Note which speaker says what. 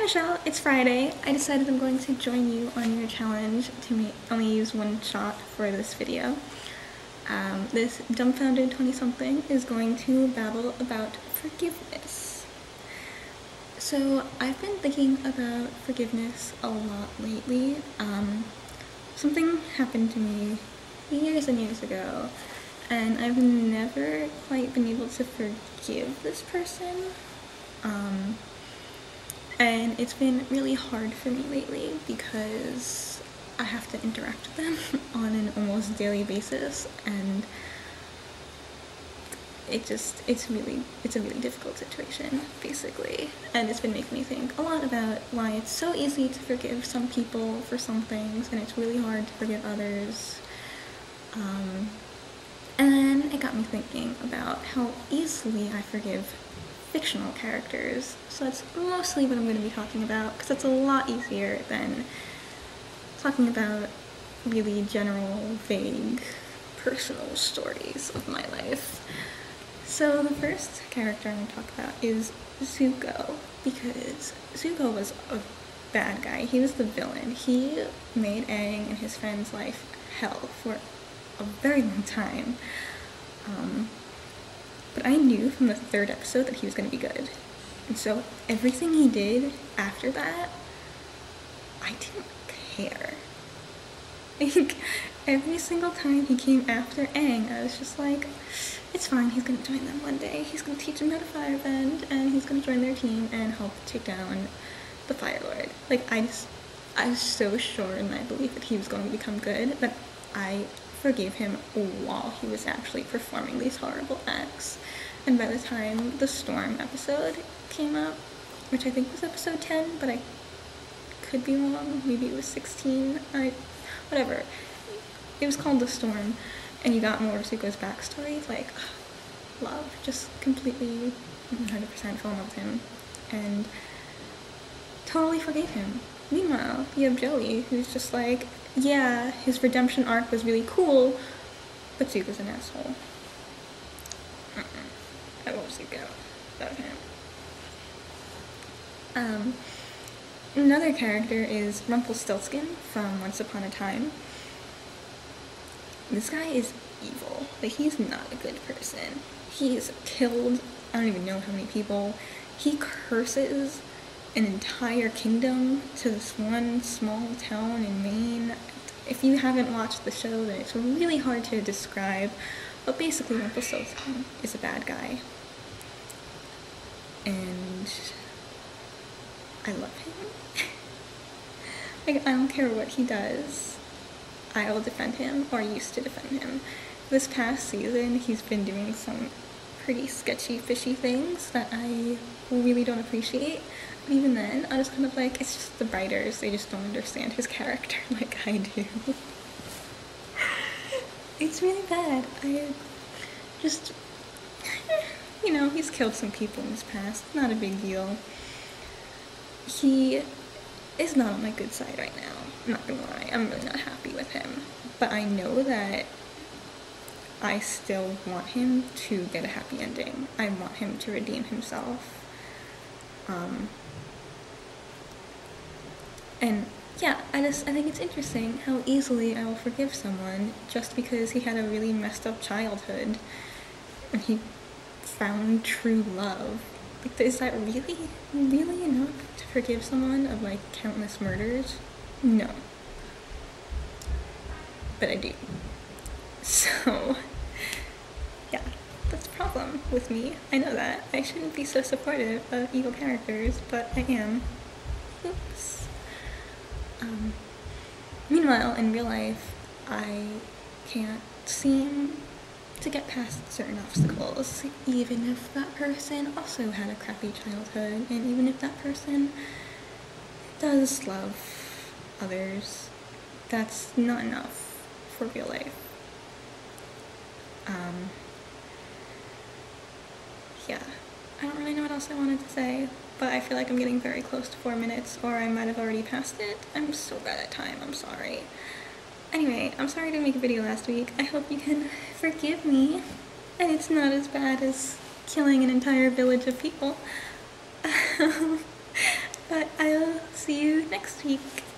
Speaker 1: Michelle, it's Friday. I decided I'm going to join you on your challenge to only use one shot for this video. This dumbfounded 20-something is going to babble about forgiveness. So I've been thinking about forgiveness a lot lately. Something happened to me years and years ago, and I've never quite been able to forgive this person. And it's been really hard for me lately because I have to interact with them on an almost daily basis, and it's a really difficult situation, basically. And it's been making me think a lot about why it's so easy to forgive some people for some things, and it's really hard to forgive others. And it got me thinking about how easily I forgive fictional characters. So that's mostly what I'm going to be talking about, because it's a lot easier than talking about really general, vague, personal stories of my life. So the first character I'm going to talk about is Zuko, because Zuko was a bad guy. He was the villain. He made Aang and his friend's life hell for a very long time. But I knew from the third episode that he was going to be good. And so everything he did after that, I didn't care. Like, every single time he came after Aang, I was just like, it's fine, he's going to join them one day. He's going to teach them how to firebend, and he's going to join their team and help take down the Fire Lord. Like, I was so sure in my belief that he was going to become good that I forgave him while he was actually performing these horrible acts. And by the time the Storm episode came up, which I think was episode 10, but I could be wrong, maybe it was 16, whatever. It was called The Storm, and you got more of Zuko's backstory, like, love, just completely 100% fell in love with him, and totally forgave him. Meanwhile, you have Joey, who's just like, yeah, his redemption arc was really cool, but Zuko's an asshole. I love Zuko. Love him. Another character is Rumpelstiltskin from Once Upon a Time. This guy is evil. Like, he's not a good person. He's killed, I don't even know how many people. He curses an entire kingdom to this one small town in Maine. If you haven't watched the show, then it's really hard to describe, but basically Rumpelstiltskin is a bad guy. And I love him. Like, I don't care what he does, I will defend him, or used to defend him. This past season, he's been doing some pretty sketchy, fishy things that I really don't appreciate. But even then, I was kind of like, it's just the writers, they just don't understand his character like I do. It's really bad. I just, you know, he's killed some people in his past, not a big deal. He is not on my good side right now, I'm not gonna lie, I'm really not happy with him. But I know that I still want him to get a happy ending. I want him to redeem himself. And yeah, I think it's interesting how easily I will forgive someone just because he had a really messed up childhood and he found true love. Like, is that really enough to forgive someone of, like, countless murders? No. But I do. So, yeah, that's a problem with me. I know that. I shouldn't be so supportive of evil characters, but I am. Oops. Meanwhile, in real life, I can't seem to get past certain obstacles, even if that person also had a crappy childhood, and even if that person does love others, that's not enough for real life. Yeah, I don't really know what else I wanted to say, but I feel like I'm getting very close to 4 minutes, or I might have already passed it. I'm so bad at time, I'm sorry. Anyway, I'm sorry I didn't make a video last week. I hope you can forgive me, and it's not as bad as killing an entire village of people. But I next week.